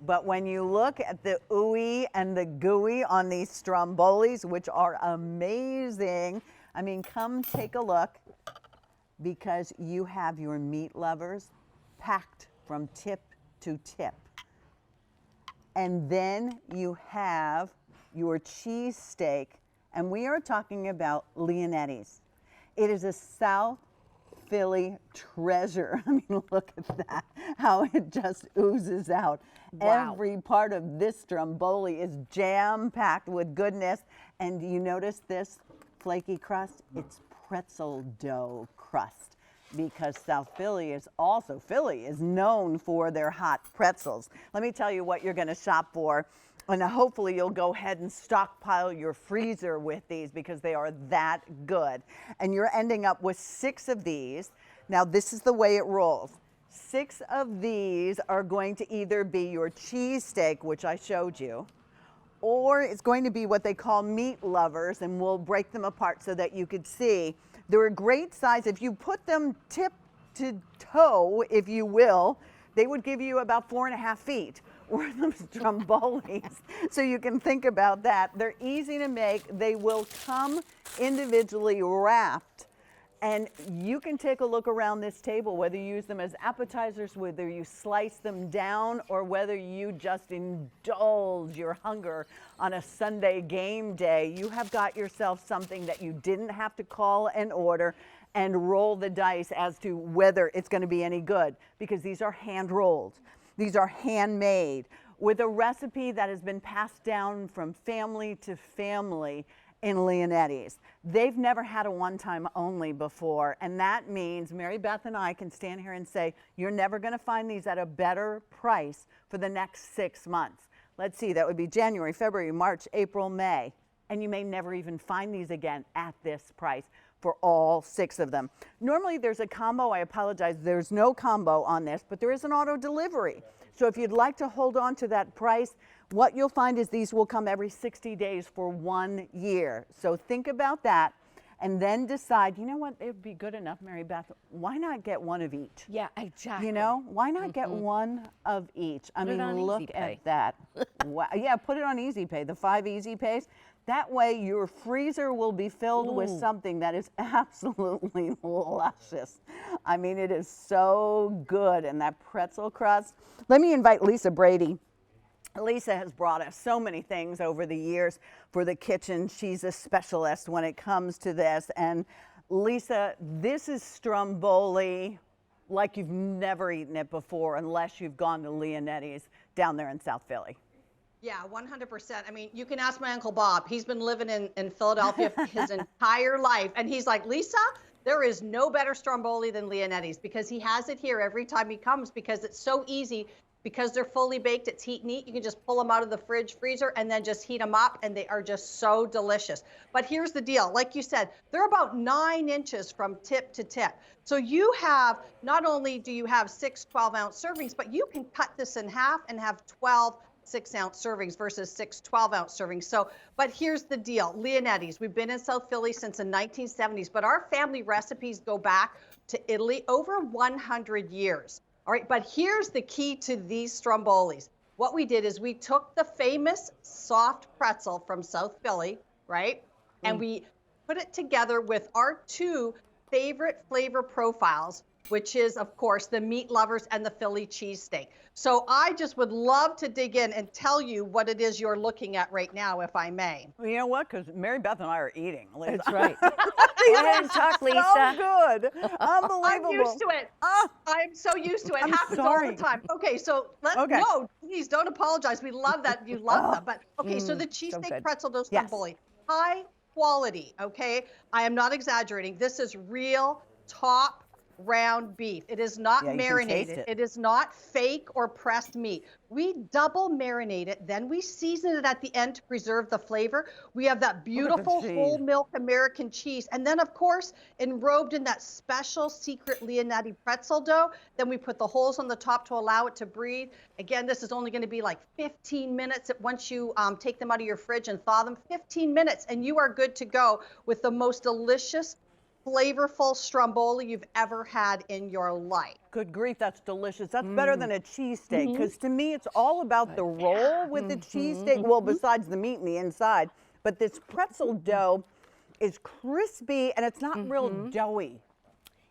But when you look at the ooey and the gooey on these strombolis, which are amazing, I mean, come take a look, because you have your meat lovers packed from tip to tip. And then you have your cheese steak, and we are talking about Leonetti's. It is a South Philly treasure. I mean, look at that, how it just oozes out. Wow. Every part of this stromboli is jam-packed with goodness. And you notice this flaky crust? It's pretzel dough crust, because South Philly is also, Philly is known for their hot pretzels. Let me tell you what you're going to shop for. And hopefully you'll go ahead and stockpile your freezer with these, because they are that good. And you're ending up with 6 of these. Now this is the way it rolls. 6 of these are going to either be your cheese steak, which I showed you, or it's going to be what they call meat lovers, and we'll break them apart so that you could see. They're a great size. If you put them tip to toe, if you will, they would give you about 4.5 feet worth of strombolis. So you can think about that. They're easy to make. They will come individually wrapped. And you can take a look around this table, whether you use them as appetizers, whether you slice them down, or whether you just indulge your hunger on a Sunday game day. You have got yourself something that you didn't have to call and order and roll the dice as to whether it's going to be any good, because these are hand rolled. These are handmade with a recipe that has been passed down from family to family in Leonetti's. They've never had a one-time only before, and that means Mary Beth and I can stand here and say, you're never going to find these at a better price for the next 6 months. Let's see, that would be January, February, March, April, May, and you may never even find these again at this price for all 6 of them. Normally there's a combo. I apologize, there's no combo on this, but there is an auto delivery. So if you'd like to hold on to that price, what you'll find is these will come every 60 days for 1 year. So think about that, and then decide, you know what, it would be good enough, Mary Beth, why not get one of each? Yeah, exactly. You know, why not get one of each? I mean, look Easy at Pay. that. Wow. Yeah, put it on Easy Pay, the 5 Easy Pays. That way your freezer will be filled with something that is absolutely luscious. I mean, it is so good. And that pretzel crust. Let me invite Lisa Brady. Lisa has brought us so many things over the years for the kitchen. She's a specialist when it comes to this. And Lisa, this is stromboli like you've never eaten it before, unless you've gone to Leonetti's down there in South Philly. Yeah, 100%. I mean, you can ask my Uncle Bob. He's been living in Philadelphia his entire life. And he's like, Lisa, there is no better stromboli than Leonetti's, because he has it here every time he comes, because it's so easy. Because they're fully baked, it's heat and eat. You can just pull them out of the freezer, and then just heat them up, and they are just so delicious. But here's the deal. Like you said, they're about 9 inches from tip to tip. So you have, not only do you have 6 12-ounce servings, but you can cut this in half and have 12 6-ounce servings versus 6 12-ounce servings. So, but here's the deal. Leonetti's, we've been in South Philly since the 1970s, but our family recipes go back to Italy over 100 years. All right, but here's the key to these strombolis. What we did is we took the famous soft pretzel from South Philly, right? And we put it together with our 2 favorite flavor profiles, which is, of course, the meat lovers and the Philly cheesesteak. So I just would love to dig in and tell you what it is you're looking at right now, if I may. Well, you know what? Because Mary Beth and I are eating. Lisa. That's right. Go ahead and talk, Lisa. So good. Unbelievable. I'm used to it. I'm so used to it. It happens all the time. Okay, so no, please don't apologize. We love that you love them. But okay, so the cheesesteak pretzel dough stromboli, high quality. Okay, I am not exaggerating. This is real top round beef. It is not marinated. It is not fake or pressed meat. We double marinate it, then we season it at the end to preserve the flavor. We have that beautiful whole milk American cheese. And then, of course, enrobed in that special secret Leonetti pretzel dough. Then we put the holes on the top to allow it to breathe. Again, this is only going to be like 15 minutes once you take them out of your fridge and thaw them. 15 minutes, and you are good to go with the most delicious flavorful stromboli you've ever had in your life. Good grief, that's delicious. That's better than a cheesesteak, because to me, it's all about the roll with the cheesesteak. Well, besides the meat in the inside, but this pretzel dough is crispy and it's not real doughy.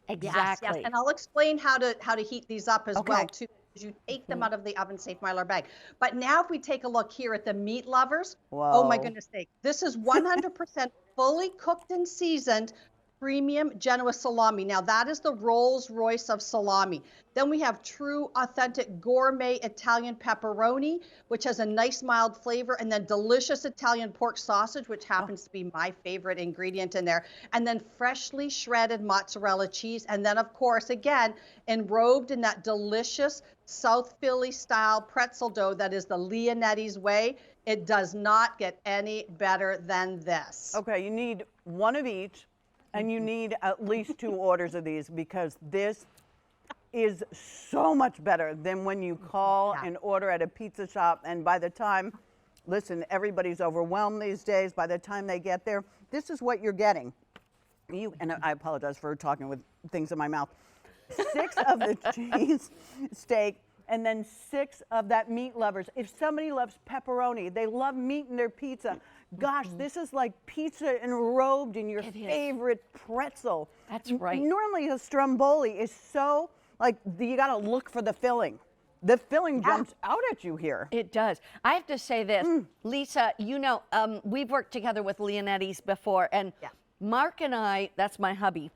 Exactly. Yes, and I'll explain how to heat these up as well Okay. too. You take them out of the oven safe Mylar bag. But now if we take a look here at the meat lovers, oh my Whoa. goodness sake, this is 100% fully cooked and seasoned premium Genoa salami. Now that is the Rolls Royce of salami. Then we have true authentic gourmet Italian pepperoni, which has a nice mild flavor, and then delicious Italian pork sausage, which happens to be my favorite ingredient in there. And then freshly shredded mozzarella cheese. And then of course, again, enrobed in that delicious South Philly style pretzel dough that is the Leonetti's way. It does not get any better than this. Okay, you need one of each, and you need at least 2 orders of these, because this is so much better than when you call and order at a pizza shop, and by the time, listen, everybody's overwhelmed these days. By the time they get there, this is what you're getting. And I apologize for talking with things in my mouth. 6 of the cheese steak, and then 6 of that meat lovers. If somebody loves pepperoni, they love meat in their pizza. Gosh, this is like pizza enrobed in your favorite pretzel. That's right. Normally a stromboli is so, like, you gotta look for the filling. The filling jumps out at you here. It does. I have to say this, Lisa, you know, we've worked together with Leonetti's before, and Mark and I, that's my hubby,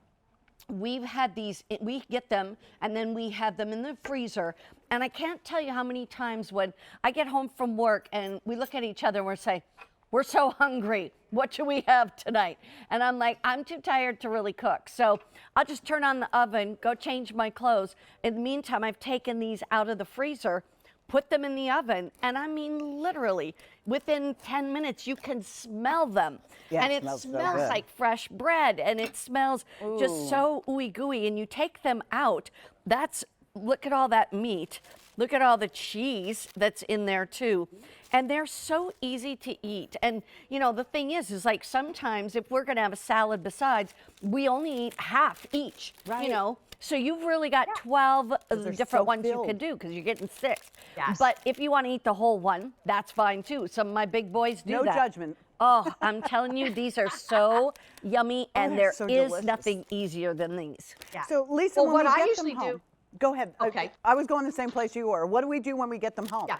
we've had these, we get them, and then we have them in the freezer. And I can't tell you how many times when I get home from work and we look at each other and we're saying, we're so hungry. What should we have tonight? And I'm like, I'm too tired to really cook. So I'll just turn on the oven, go change my clothes. In the meantime, I've taken these out of the freezer, put them in the oven, and I mean literally within 10 minutes you can smell them. Yeah, and it smells so smells good. like fresh bread, and it smells just so ooey gooey. And you take them out, look at all that meat, look at all the cheese that's in there too. And they're so easy to eat. And you know, the thing is like sometimes if we're gonna have a salad besides, we only eat half each, you know? So you've really got 12 they're different so ones you filled. can do, because you're getting 6. Yes. But if you want to eat the whole one, that's fine too. Some of my big boys do No that. judgment. Oh, I'm telling you, these are so yummy, and they're there so is delicious. nothing easier than these. Yeah. So Lisa, Well, when what we I get them usually home, do. go ahead. Okay. I was going the same place you were. What do we do when we get them home? Yeah.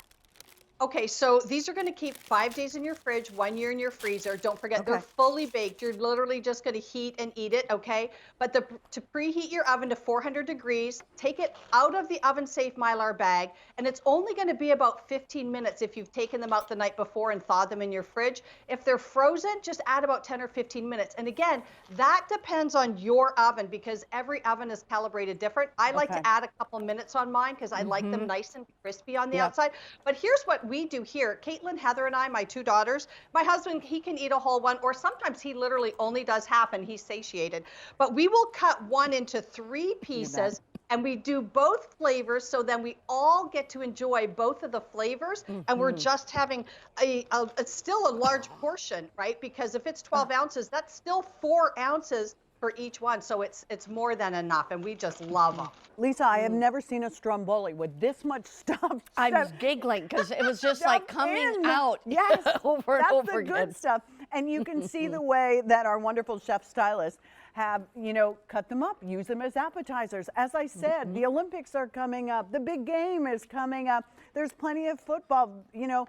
Okay, so these are going to keep 5 days in your fridge, 1 year in your freezer. Don't forget, they're fully baked. You're literally just going to heat and eat it, okay? But to preheat your oven to 400 degrees, take it out of the oven-safe Mylar bag, and it's only going to be about 15 minutes if you've taken them out the night before and thawed them in your fridge. If they're frozen, just add about 10 or 15 minutes. And again, that depends on your oven, because every oven is calibrated different. I like to add a couple minutes on mine because I like them nice and crispy on the outside. But here's what we do here. Caitlin, Heather, and I, my 2 daughters, my husband, he can eat a whole one, or sometimes he literally only does half and he's satiated. But we will cut one into 3 pieces, and we do both flavors, so then we all get to enjoy both of the flavors, and we're just having it's still a large portion, right? Because if it's 12 ounces, that's still 4 ounces for each one. So it's more than enough, and we just love them. Lisa, I have never seen a stromboli with this much stuff. I was giggling because it was just like stuffed coming in. out Yes, over and that's over the again. good stuff. And you can see the way that our wonderful chef stylists have, you know, cut them up, use them as appetizers. As I said, the Olympics are coming up. The big game is coming up. There's plenty of football, you know.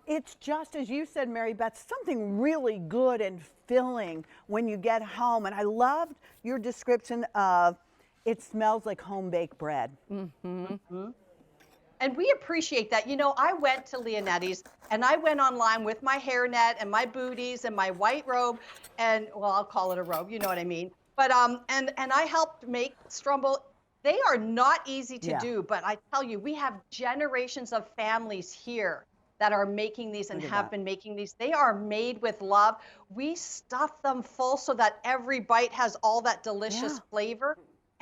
It's just, as you said, Mary Beth, something really good and filling when you get home. And I loved your description of it smells like home-baked bread. And we appreciate that. You know, I went to Leonetti's and I went online with my hairnet and my booties and my white robe, and well, I'll call it a robe, you know what I mean. But and I helped make Stromboli. They are not easy to do, but I tell you, we have generations of families here that are making these and have been making these. They are made with love. We stuff them full so that every bite has all that delicious flavor.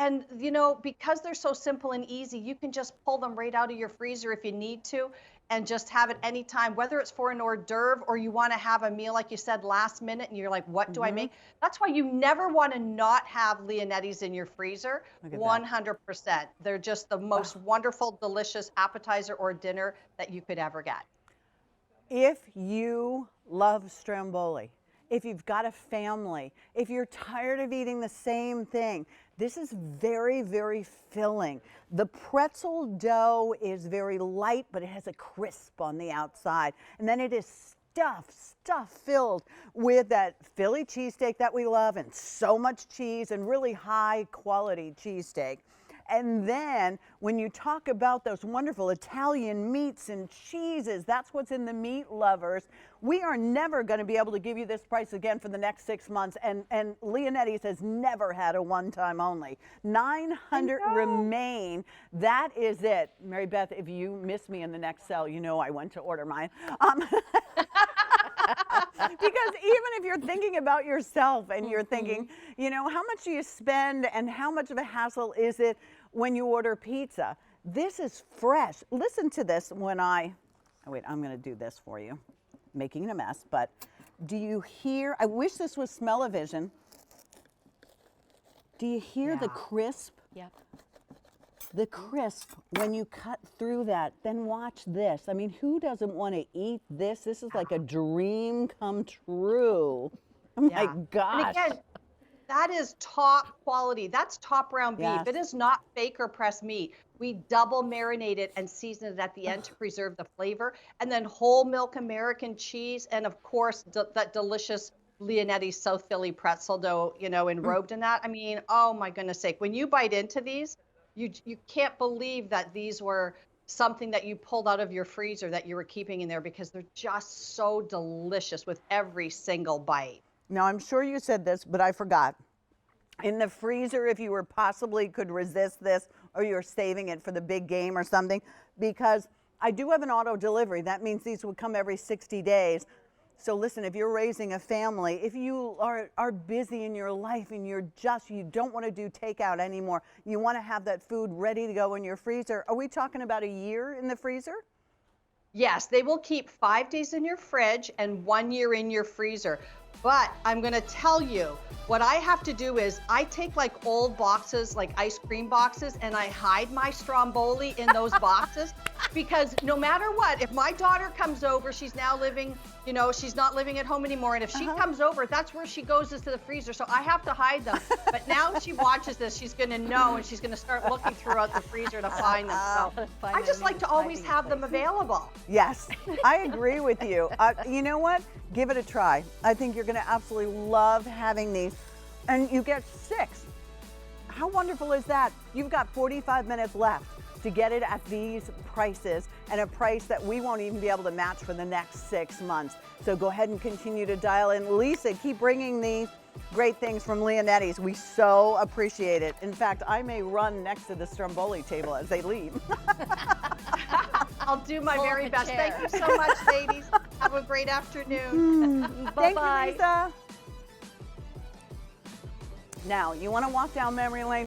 And, you know, because they're so simple and easy, you can just pull them right out of your freezer if you need to and just have it anytime, whether it's for an hors d'oeuvre or you want to have a meal, like you said, last minute, and you're like, what do I make? That's why you never want to not have Leonetti's in your freezer. Look at that. 100%. They're just the most wonderful, delicious appetizer or dinner that you could ever get. If you love Stromboli, if you've got a family, if you're tired of eating the same thing, this is very, very filling. The pretzel dough is very light, but it has a crisp on the outside. And then it is stuff filled with that Philly cheesesteak that we love, and so much cheese, and really high quality cheesesteak. And then when you talk about those wonderful Italian meats and cheeses, that's what's in the meat lovers. We are never going to be able to give you this price again for the next 6 months. And Leonetti's has never had a one-time only. 900 remain. That is it. Mary Beth, if you miss me in the next cell, you know I went to order mine. Because even if you're thinking about yourself and you're thinking, you know, how much do you spend and how much of a hassle is it when you order pizza? This is fresh. Listen to this when oh wait, I'm going to do this for you. Making a mess, but do you hear, I wish this was smell-o-vision. Do you hear the crisp? Yep. The crisp when you cut through that. Then watch this. I mean, who doesn't want to eat this? This is like a dream come true. Oh my gosh. And again, that is top quality. That's top round beef. Yes. It is not fake or pressed meat. We double marinate it and season it at the end to preserve the flavor. And then whole milk American cheese. And of course, that delicious Leonetti South Philly pretzel dough, you know, enrobed in that. I mean, oh my goodness sake. When you bite into these, you can't believe that these were something that you pulled out of your freezer that you were keeping in there, because they're just so delicious with every single bite. Now, I'm sure you said this, but I forgot. In the freezer, if you were possibly could resist this, or you're saving it for the big game or something, because I do have an auto delivery. That means these would come every 60 days. So listen, if you're raising a family, if you are busy in your life and you don't want to do takeout anymore, you want to have that food ready to go in your freezer. Are we talking about a year in the freezer? Yes, they will keep 5 days in your fridge and 1 year in your freezer. But I'm going to tell you, what I have to do is I take like old boxes, like ice cream boxes, and I hide my Stromboli in those boxes, because no matter what, if my daughter comes over, she's now living, you know, she's not living at home anymore. And if she comes over, that's where she goes, is to the freezer. So I have to hide them. But now she watches this, she's going to know, and she's going to start looking throughout the freezer to find them. So I just like to always have them available. Yes, I agree with you. You know what? Give it a try. I think you're going to absolutely love having these. And you get 6. How wonderful is that? You've got 45 minutes left to get it at these prices, and a price that we won't even be able to match for the next 6 months. So go ahead and continue to dial in. Lisa, keep bringing these great things from Leonetti's. We so appreciate it. In fact, I may run next to the Stromboli table as they leave. I'll do my Pull very the best. chair. Thank you so much, ladies. Have a great afternoon. Thank Bye-bye. you, Lisa. Now, you want to walk down memory lane?